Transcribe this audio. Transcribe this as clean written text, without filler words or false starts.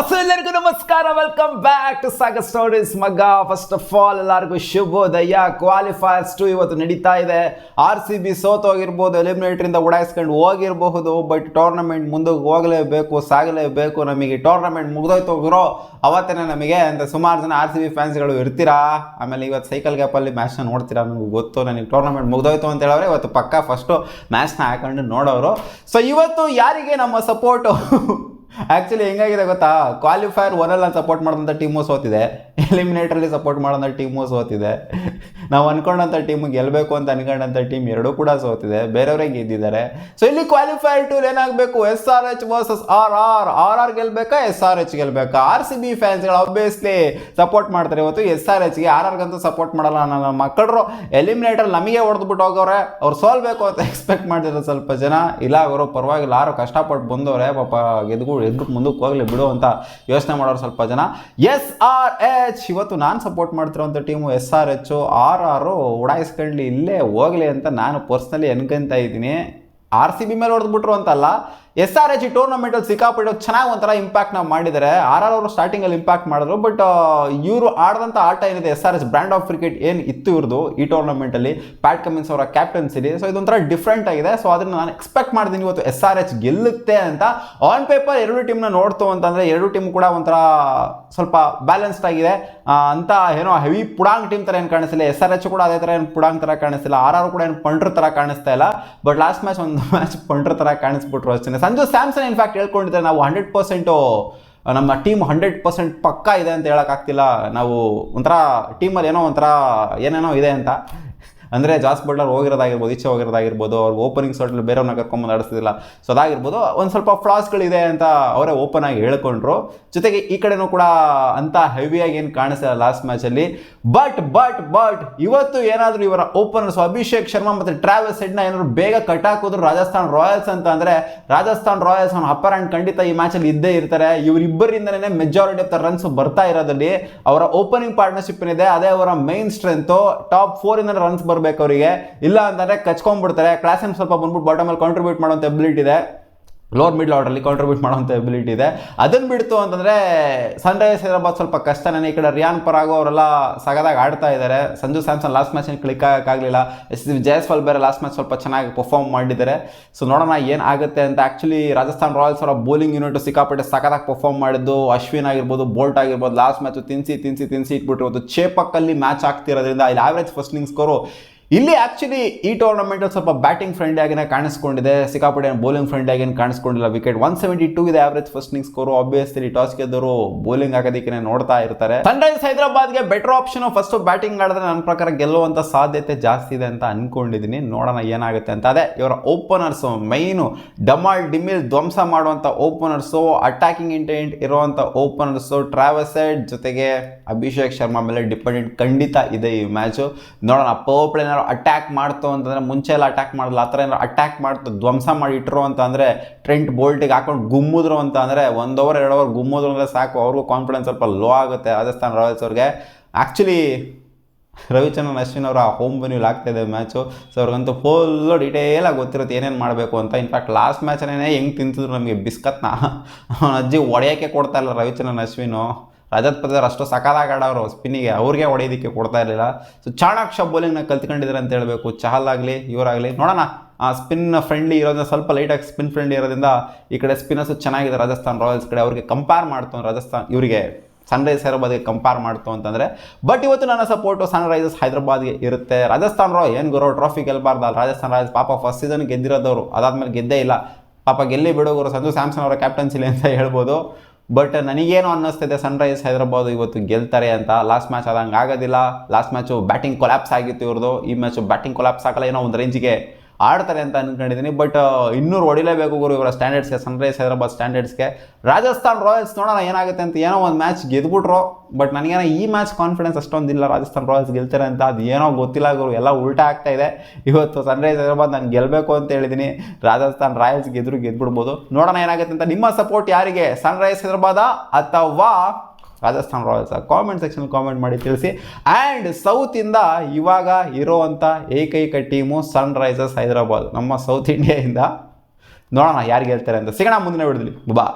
ಎಲ್ಲರಿಗೂ ನಮಸ್ಕಾರ, welcome back to Sagar stories ಮಗ. ಫಸ್ಟ್ ಆಫ್ ಆಲ್ ಎಲ್ಲರಿಗೂ ಶುಭೋದಯ. ಕ್ವಾಲಿಫೈರ್ಸ್ 2 ಇವತ್ತು ನಡೀತಾ ಇದೆ. RCB ಸೋತೋಗಿರ್ಬೋದು, ಎಲಿಮಿನೇಟರಿಂದ ಉಡಾಯಿಸ್ಕೊಂಡು ಹೋಗಿರಬಹುದು, ಬಟ್ ಟೂರ್ನಮೆಂಟ್ ಮುಂದೆ ಹೋಗಲೇಬೇಕು, ಸಾಗಲೇಬೇಕು. ನಮಗೆ ಟೂರ್ನಮೆಂಟ್ ಮುಗ್ದೋಯ್ತು ಹೋಗಿರೋ ಅವತ್ತೇ ನಮಗೆ ಅಂತ ಸುಮಾರು ಜನ RCB ಫ್ಯಾನ್ಸ್ಗಳು ಇರ್ತೀರಾ. ಆಮೇಲೆ ಇವತ್ತು ಸೈಕಲ್ ಗ್ಯಾಪಲ್ಲಿ ಮ್ಯಾಚ್ನ ನೋಡ್ತೀರಾ, ನನಗೆ ಗೊತ್ತು. ನನಗೆ ಟೂರ್ನಮೆಂಟ್ ಮುಗ್ದೋಯ್ತು ಅಂತ ಹೇಳೋರೆ ಇವತ್ತು ಪಕ್ಕ ಫಸ್ಟು ಮ್ಯಾಚ್ನ ಹಾಕೊಂಡು ನೋಡೋರು. ಸೊ ಇವತ್ತು ಯಾರಿಗೆ ನಮ್ಮ ಸಪೋರ್ಟು ಆ್ಯಕ್ಚುಲಿ ಹೆಂಗಾಗಿದೆ ಗೊತ್ತಾ, ಕ್ವಾಲಿಫೈರ್ 1 ಸಪೋರ್ಟ್ ಮಾಡೋಂಥ ಟೀಮು ಸೋತಿದೆ, ಎಲಿಮಿನೇಟರಲ್ಲಿ ಸಪೋರ್ಟ್ ಮಾಡೋಂಥ ಟೀಮು ಸೋತಿದೆ, ನಾವು ಅನ್ಕೊಂಡಂಥ ಟೀಮು ಗೆಲ್ಲಬೇಕು ಅಂತ ಅನ್ಕೊಂಡಂಥ ಟೀಮ್ ಎರಡೂ ಕೂಡ ಸೋತಿದೆ, ಬೇರೆಯವರೇ ಗೆದ್ದಿದ್ದಾರೆ. ಸೊ ಇಲ್ಲಿ ಕ್ವಾಲಿಫೈರ್ 2 ಏನಾಗಬೇಕು, SRH ವರ್ಸಸ್ RR ಗೆಲ್ಬೇಕಾ SRH ಗೆಲ್ಬೇಕಾ? RCB ಫ್ಯಾನ್ಸ್ಗಳು ಆಬ್ವಿಯಸ್ಲಿ ಸಪೋರ್ಟ್ ಮಾಡ್ತಾರೆ ಇವತ್ತು SRHಗೆ. RRಗಂತೂ ಸಪೋರ್ಟ್ ಮಾಡಲ್ಲ. ನನ್ನ ಮಕ್ಕಳು ಎಲಿಮಿನೇಟರ್ ನಮಗೆ ಹೊಡೆದ್ಬಿಟ್ಟು ಹೋಗವ್ರೆ, ಅವ್ರು ಸೋಲ್ಬೇಕು ಅಂತ ಎಕ್ಸ್ಪೆಕ್ಟ್ ಮಾಡ್ತಿದ್ರು ಸ್ವಲ್ಪ ಜನ. ಇಲ್ಲ ಅವರು ಪರವಾಗಿಲ್ಲ, ಯಾರು ಕಷ್ಟಪಟ್ಟು ಬಂದವ್ರೆ, ಪಾಪ ಎದ್ಬಿಟ್ಟು ಮುಂದಕ್ಕೆ ಹೋಗ್ಲಿ ಬಿಡು ಅಂತ ಯೋಚನೆ ಮಾಡೋರು ಸ್ವಲ್ಪ ಜನ. SRH ಇವತ್ತು ನಾನು ಸಪೋರ್ಟ್ ಮಾಡ್ತಿರೋಂಥ ಟೀಮು SRH. RR ಉಡಾಯಿಸ್ಕೊಳ್ಳಿ, ಇಲ್ಲೇ ಹೋಗ್ಲಿ ಅಂತ ನಾನು ಪರ್ಸ್ನಲಿ ಅನ್ಕೊಂತ ಇದ್ದೀನಿ. RCB ಮೇಲೆ ಹೊಡೆದ್ಬಿಟ್ರು ಅಂತಲ್ಲ, SRH ಟೂರ್ನಮೆಂಟಲ್ಲಿ ಸಿಕ್ಕಾಪಟ್ಟೆ ಚೆನ್ನಾಗಿ ಒಂಥರ ಇಂಪ್ಯಾಕ್ಟ್ ನಾವು ಮಾಡಿದ್ದಾರೆ. RR ಅವರು ಸ್ಟಾರ್ಟಿಂಗಲ್ಲಿ ಇಂಪ್ಯಾಕ್ಟ್ ಮಾಡಿದ್ರು, ಬಟ್ ಇವರು ಆಡಿದಂಥ ಆಟ ಏನಿದೆ SRH ಬ್ರ್ಯಾಂಡ್ ಆಫ್ ಕ್ರಿಕೆಟ್ ಏನು ಇತ್ತು ಇವ್ರದ್ದು ಈ ಟೂರ್ನಮೆಂಟಲ್ಲಿ, ಪ್ಯಾಟ್ ಕಮಿನ್ಸ್ ಅವರ ಕ್ಯಾಪ್ಟನ್ಸಿಲಿ, ಸೊ ಇದೊಂಥರ ಡಿಫ್ರೆಂಟ್ ಆಗಿದೆ. ಸೊ ಅದನ್ನು ನಾನು ಎಕ್ಸ್ಪೆಕ್ಟ್ ಮಾಡಿದ್ದೀನಿ ಇವತ್ತು SRH ಗೆಲ್ಲುತ್ತೆ ಅಂತ. ಆನ್ ಪೇಪರ್ ಎರಡು ಟೀಮ್ನ ನೋಡ್ತು ಅಂತಂದರೆ ಎರಡು ಟೀಮ್ ಕೂಡ ಒಂಥರ ಸ್ವಲ್ಪ ಬ್ಯಾಲೆನ್ಸ್ಡ್ ಆಗಿದೆ ಅಂತ. ಏನೋ ಹೆವಿ ಪುಡಾಂಗ್ ಟೀಮ್ ಥರ ಏನು ಕಾಣಿಸ್ತಿಲ್ಲ, SRH ಕೂಡ ಅದೇ ಥರ ಏನು ಪುಡಾಂಗ್ ಥರ ಕಾಣಿಸ್ತಿಲ್ಲ, RR ಕೂಡ ಏನು ಪಂಡ್ರ ಥರ ಕಾಣಿಸ್ತಾ ಇಲ್ಲ. ಬಟ್ ಲಾಸ್ಟ್ ಮ್ಯಾಚ್ ಒಂದು ಮ್ಯಾಚ್ ಪಂಡ್ರ ಥರ ಕಾಣಿಸ್ಬಿಟ್ರು ಅಷ್ಟೇ. ಸಂಜು ಸ್ಯಾಮ್ಸನ್ ಇನ್ಫ್ಯಾಕ್ಟ್ ಹೇಳ್ಕೊಂಡಿದ್ದಾರೆ, ನಾವು 100% ನಮ್ಮ ಟೀಮ್ 100% ಪಕ್ಕಾ ಇದೆ ಅಂತ ಹೇಳೋಕ್ಕಾಗ್ತಿಲ್ಲ, ನಾವು ಒಂಥರ ಟೀಮಲ್ಲಿ ಏನೋ ಒಂಥರ ಏನೇನೋ ಇದೆ ಅಂತ. ಅಂದರೆ ಜಾಸ್ ಬಟ್ಲರ್ ಹೋಗಿರೋದಾಗಿರ್ಬೋದು, ಈಚೆ ಹೋಗಿರೋದಾಗಿರ್ಬೋದು, ಅವ್ರಿಗೆ ಓಪನಿಂಗ್ ಸೋಟಲ್ಲಿ ಬೇರೆಯವ್ರನ್ನ ಕರ್ಕೊಂಬಂದು ಆಡಿಸ್ತಿಲ್ಲ, ಸೊ ಅದಾಗಿರ್ಬೋದು, ಒಂದು ಸ್ವಲ್ಪ ಫ್ಲಾಸ್ಗಳಿದೆ ಅಂತ ಅವರೇ ಓಪನ್ ಆಗಿ ಹೇಳ್ಕೊಂಡ್ರು. ಜೊತೆಗೆ ಈ ಕಡೆನೂ ಕೂಡ ಅಂತ ಹೆವಿಯಾಗಿ ಏನು ಕಾಣಿಸ್ತಿಲ್ಲ ಲಾಸ್ಟ್ ಮ್ಯಾಚಲ್ಲಿ. ಬಟ್ ಇವತ್ತು ಏನಾದರೂ ಇವರ ಓಪನರ್ಸ್ ಅಭಿಷೇಕ್ ಶರ್ಮಾ ಮತ್ತು ಟ್ರಾವಿಸ್ ಹೆಡ್ನ ಏನಾದ್ರು ಬೇಗ ಕಟ್ಟಾಕಿದ್ರು ರಾಜಸ್ಥಾನ್ ರಾಯಲ್ಸ್ ಅಂತ ಅಂದರೆ, ರಾಜಸ್ಥಾನ್ ರಾಯಲ್ಸ್ ಅಪ್ಪರ್ ಹ್ಯಾಂಡ್ ಖಂಡಿತ ಈ ಮ್ಯಾಚಲ್ಲಿ ಇದ್ದೇ ಇರ್ತಾರೆ. ಇವರಿಬ್ಬರಿಂದನೇ ಮೆಜಾರಿಟಿ ಆಫ್ ದ ರನ್ಸ್ ಬರ್ತಾ ಇರೋದ್ರಲ್ಲಿ ಅವರ ಓಪನಿಂಗ್ ಪಾರ್ಟ್ನರ್ಶಿಪ್ ಏನಿದೆ ಅದೇ ಅವರ ಮೈನ್ ಸ್ಟ್ರೆಂತು. ಟಾಪ್ 4 ರನ್ಸ್ ಬರಬೇಕು ಅವರಿಗೆ, ಇಲ್ಲ ಅಂತಂದರೆ ಕಚ್ಕೊಂಡ್ಬಿಡ್ತಾರೆ. ಕ್ಲಾಸನ್ ಸ್ವಲ್ಪ ಬಂದ್ಬಿಟ್ಟು ಬಾಟಮಲ್ಲಿ ಕಾಂಟ್ರಿಬ್ಯೂಟ್ ಮಾಡೋಂಥ ಎಬಿಲಿಟಿ ಇದೆ, ಲೋವರ್ ಮಿಡ್ಲ್ ಆರ್ಡರ್ಲಿ ಕಾಂಟ್ರಿಬ್ಯೂಟ್ ಮಾಡೋಂಥ ಎಬಿಲಿಟಿ ಇದೆ. ಅದನ್ನು ಬಿಡ್ತು ಅಂತಂದರೆ ಸನ್ರೈಸರ್ಸ್ ಹೈದರಾಬಾದ್ ಸ್ವಲ್ಪ ಕಷ್ಟನೇ. ಈ ಕಡೆ ರಿಯಾನ್ ಪರಾಗೋ ಅವರೆಲ್ಲ ಸಗದಾಗಿ ಆಡ್ತಾ ಇದ್ದಾರೆ. Sanju Samson last match click ಆಗೋಕ್ಕಾಗಲಿಲ್ಲ. ಜಯಸ್ವಾಲ್ ಬೇರೆ ಲಾಸ್ಟ್ ಮ್ಯಾಚ್ ಸ್ವಲ್ಪ ಚೆನ್ನಾಗಿ ಪರ್ಫಾರ್ಮ್ ಮಾಡಿದ್ದಾರೆ. ಸೊ ನೋಡೋಣ ಏನು ಆಗುತ್ತೆ ಅಂತ. ಆ್ಯಕ್ಚುಲಿ ರಾಜಸ್ಥಾನ್ ರಾಯಲ್ಸ್ ಅವರ ಬೌಲಿಂಗ್ ಯೂನಿಟ್ ಸಿಕ್ಕಾಪಟ್ಟೆ ಸಗದಾಗಿ ಪರ್ಫಾರ್ಮ್ ಮಾಡಿದ್ದು. ಅಶ್ವಿನ್ ಆಗಿರ್ಬೋದು, ಬೋಲ್ಟ್ ಆಗಿರ್ಬೋದು, ಲಾಸ್ಟ್ ಮ್ಯಾಚು ತಿನ್ಸಿ ಇಟ್ಬಿಟ್ಟು ಇವತ್ತು ಚೇಪಕ್ಕಲ್ಲಿ ಮ್ಯಾಚ್ ಆಗ್ತಿರೋದ್ರಿಂದ ಇಲ್ಲಿ ಆವ್ರೇಜ್ ಫಸ್ಟ್ ಇನ್ನಿಂಗ್ಸ್ ಸ್ಕೋರು ಇಲ್ಲಿ ಆ್ಯಕ್ಚುಲಿ ಈ ಟೂರ್ನಮೆಂಟಲ್ಲಿ ಸ್ವಲ್ಪ ಬ್ಯಾಟಿಂಗ್ ಫ್ರೆಂಡ್ಲಿ ಆಗಿನೇ ಕಾಣಿಸ್ಕೊಂಡಿದೆ, ಸಿಕ್ಕಾಪಟ್ಟೆ ಬೌಲಿಂಗ್ ಫ್ರೆಂಡ್ಲಿ ಆಗೇನು ಕಾಣಿಸ್ಕೊಂಡಿಲ್ಲ. ವಿಕೆಟ್ 172 ಇದೆ average first innings score. Obviously toss ಗೆದ್ದವರು ಬೌಲಿಂಗ್ ಆಗೋದಕ್ಕೆ ನೋಡ್ತಾ ಇರ್ತಾರೆ. ಸನ್ರೈಸರ್ಸ್ ಹೈದರಾಬಾದ್ಗೆ ಬೆಟರ್ ಆಪ್ಷನ್ ಫಸ್ಟ್ ಬ್ಯಾಟಿಂಗ್ ಆಡಿದ್ರೆ ನನ್ನ ಪ್ರಕಾರ ಗೆಲ್ಲುವಂಥ ಸಾಧ್ಯತೆ ಜಾಸ್ತಿ ಇದೆ ಅಂತ ಅನ್ಕೊಂಡಿದ್ದೀನಿ. ನೋಡೋಣ ಏನಾಗುತ್ತೆ ಅಂತ. ಅದೇ ಇವರ ಓಪನರ್ಸು ಮೈನು ಡಮಾಲ್ ಡಿಮಿಲ್ ಧ್ವಂಸ ಮಾಡುವಂಥ ಓಪನರ್ಸು, ಅಟ್ಯಾಕಿಂಗ್ ಇಂಟೆಂಟ್ ಇರುವಂಥ ಓಪನರ್ಸು, ಟ್ರಾವಿಸ್ ಹೆಡ್ ಜೊತೆಗೆ ಅಭಿಷೇಕ್ ಶರ್ಮಾ ಮೇಲೆ ಡಿಪೆಂಡೆಂಟ್ ಖಂಡಿತ ಇದೆ ಈ ಮ್ಯಾಚು. ನೋಡೋಣ ಪವರ್ ಪ್ಲೇ ಅಟ್ಯಾಕ್ ಮಾಡ್ತು ಅಂತಂದರೆ, ಮುಂಚೆ ಎಲ್ಲ ಅಟ್ಯಾಕ್ ಮಾಡಲ್ಲ, ಆ ಥರ ಏನಾರು ಅಟ್ಯಾಕ್ ಮಾಡ್ತು ಧ್ವಂಸ ಮಾಡಿ ಇಟ್ಟರು ಅಂತ ಅಂದರೆ, ಟ್ರೆಂಟ್ ಬೋಲ್ಟಿಗೆ ಹಾಕೊಂಡು ಗುಮ್ಮಿದ್ರು ಅಂತ ಅಂದರೆ 1 ಓವರ್ 2 ಓವರ್ ಗುಮ್ಮಿದ್ರು ಅಂದರೆ ಸಾಕು, ಅವ್ರಿಗೂ ಕಾನ್ಫಿಡೆನ್ಸ್ ಸ್ವಲ್ಪ ಲೋ ಆಗುತ್ತೆ ರಾಜಸ್ಥಾನ್ ರಾಯಲ್ಸ್ ಅವ್ರಿಗೆ. ಆ್ಯಕ್ಚುಲಿ ರವಿಚಂದ್ರನ್ ಅಶ್ವಿನ್ ಅವರ ಹೋಮ್ ವೆನ್ಯೂಲ್ ಆಗ್ತಾಯಿದೆ ಮ್ಯಾಚು. ಸೊ ಅವ್ರಿಗಂತೂ ಫುಲ್ಲು ಡೀಟೇಲಾಗಿ ಗೊತ್ತಿರುತ್ತೆ ಏನೇನು ಮಾಡಬೇಕು ಅಂತ. ಇನ್ಫ್ಯಾಕ್ಟ್ ಲಾಸ್ಟ್ ಮ್ಯಾಚನೇ ಹೆಂಗೆ ತಿಂತಿದ್ರು ನಮಗೆ ಬಿಸ್ಕತ್ನ, ಅಜ್ಜಿ ಹೊಡೆಯೋಕ್ಕೆ ಕೊಡ್ತಾ ಇಲ್ಲ ರವಿಚಂದ್ರನ್ ಅಶ್ವಿನು. ರಜತ್ ಪದರ್ ಅಷ್ಟು ಸಕಾಲಾಗಿ ಆಡೋರು ಸ್ಪಿನ್ನಿಗೆ, ಅವ್ರಿಗೆ ಹೊಡೆಯೋದಕ್ಕೆ ಕೊಡ್ತಾ ಇರಲಿಲ್ಲ. ಸೊ ಚಾಣಾಕ್ಷ ಬೌಲಿಂಗ್ನ ಕಲ್ತ್ಕೊಂಡಿದ್ದಾರೆ ಅಂತ ಹೇಳಬೇಕು, ಚಹಲ್ ಆಗಲಿ ಇವರಾಗಲಿ. ನೋಡೋಣ, ಸ್ಪಿನ್ ಫ್ರೆಂಡ್ಲಿ ಇರೋದ್ರಿಂದ, ಸ್ವಲ್ಪ ಲೈಟಾಗಿ ಸ್ಪಿನ್ ಫ್ರೆಂಡ್ಲಿ ಇರೋದ್ರಿಂದ ಈ ಕಡೆ ಸ್ಪಿನ್ನರ್ಸು ಚೆನ್ನಾಗಿದೆ ರಾಜಸ್ಥಾನ್ ರಾಯಲ್ಸ್ ಕಡೆ. ಅವ್ರಿಗೆ ಕಂಪೇರ್ ಮಾಡ್ತು ರಾಜಸ್ಥಾನ್, ಇವರಿಗೆ ಸನ್ರೈಸರ್ಸ್ ಹೈದರಾಬಾದ್ಗೆ ಕಂಪೇರ್ ಮಾಡ್ತು ಅಂತಂದರೆ. ಬಟ್ ಇವತ್ತು ನನ್ನ ಸಪೋರ್ಟು ಸನ್ರೈಸರ್ಸ್ ಹೈದರಾಬಾದ್ಗೆ ಇರುತ್ತೆ. ರಾಜಸ್ಥಾನ್ ರಾಯಲ್ ಏನು ಗುರು ಟ್ರಾಫಿ ಗೆಲ್ಲಬಾರ್ದು. ರಾಜಸ್ಥಾನ್ ರಾಯಲ್ಸ್ ಪಾಪ ಫಸ್ಟ್ ಸೀಸನ್ ಗೆದ್ದಿರೋದವರು, ಅದಾದಮೇಲೆ ಗೆದ್ದೇ ಇಲ್ಲ. ಪಾಪ ಗೆಲ್ಲಿ ಬಿಡೋರು ಸಂಜು ಸ್ಯಾಮ್ಸನ್ ಅವರ ಕ್ಯಾಪ್ಟನ್ಸಿಲಿ ಅಂತ ಹೇಳ್ಬೋದು. ಬಟ್ ನನಗೇನು ಅನ್ನಿಸ್ತಿದೆ ಸನ್ರೈಸರ್ಸ್ ಹೈದರಾಬಾದ್ ಇವತ್ತು ಗೆಲ್ತಾರೆ ಅಂತ. ಲಾಸ್ಟ್ ಮ್ಯಾಚ್ ಅದಂಗೆ ಆಗೋದಿಲ್ಲ. ಲಾಸ್ಟ್ ಮ್ಯಾಚು ಬ್ಯಾಟಿಂಗ್ ಕೊಲ್ಯಾಪ್ಸ್ ಆಗಿತ್ತು ಇವ್ರದ್ದು, ಈ ಮ್ಯಾಚು ಬ್ಯಾಟಿಂಗ್ ಕೊಲ್ಯಾಪ್ಸ್ ಆಗಲ್ಲ, ಏನೋ ಒಂದು ರೇಂಜಿಗೆ ಆಡ್ತಾರೆ ಅಂತ ಅನ್ಕೊಂಡಿದ್ದೀನಿ. ಬಟ್ 200 ಹೊಡಿಲೇಬೇಕು ಗುರು ಇವರ ಸ್ಟ್ಯಾಂಡರ್ಡ್ಸ್ಗೆ, ಸನ್ರೈಸರ್ಸ್ ಹೈದರಾಬಾದ್ ಸ್ಟ್ಯಾಂಡರ್ಡ್ಸ್ಗೆ. ರಾಜಸ್ಥಾನ್ ರಾಯಲ್ಸ್ ನೋಡೋಣ ಏನಾಗುತ್ತೆ ಅಂತ. ಏನೋ ಒಂದು ಮ್ಯಾಚ್ ಗೆದ್ಬಿಟ್ರು, ಬಟ್ ನನಗೇನೋ ಈ ಮ್ಯಾಚ್ ಕಾನ್ಫಿಡೆನ್ಸ್ ಅಷ್ಟೊಂದಿಲ್ಲ ರಾಜಸ್ಥಾನ್ ರಾಯಲ್ಸ್ ಗೆಲ್ತಾರೆ ಅಂತ. ಅದು ಏನೋ ಗೊತ್ತಿಲ್ಲ ಗುರು, ಎಲ್ಲ ಉಲ್ಟಾ ಆಗ್ತಾ ಇದೆ. ಇವತ್ತು ಸನ್ರೈಸರ್ಸ್ ಹೈದರಾಬಾದ್ ನಾನು ಗೆಲ್ಲಬೇಕು ಅಂತ ಹೇಳಿದ್ದೀನಿ, ರಾಜಸ್ಥಾನ್ ರಾಯಲ್ಸ್ ಗೆದ್ಬಿಡ್ಬೋದು. ನೋಡೋಣ ಏನಾಗುತ್ತೆ ಅಂತ. ನಿಮ್ಮ ಸಪೋರ್ಟ್ ಯಾರಿಗೆ, ಸನ್ರೈಸರ್ಸ್ ಹೈದರಾಬಾದ ಅಥವಾ Rajasthan Royals? Comment section comment ಮಾಡಿ ತಿಳಿಸಿ. ಆ್ಯಂಡ್ ಸೌತಿಂದ ಇವಾಗ ಇರೋವಂಥ ಏಕೈಕ ಟೀಮು ಸನ್ರೈಸರ್ಸ್ ಹೈದರಾಬಾದ್, ನಮ್ಮ ಸೌತ್ ಇಂಡಿಯಾದಿಂದ. ನೋಡೋಣ ಯಾರು ಗೆಲ್ತಾರೆ ಅಂತ. ಸಿಗೋಣ ಮುಂದಿನ ವಿಡಿಯೋದಲ್ಲಿ. ಬಾ.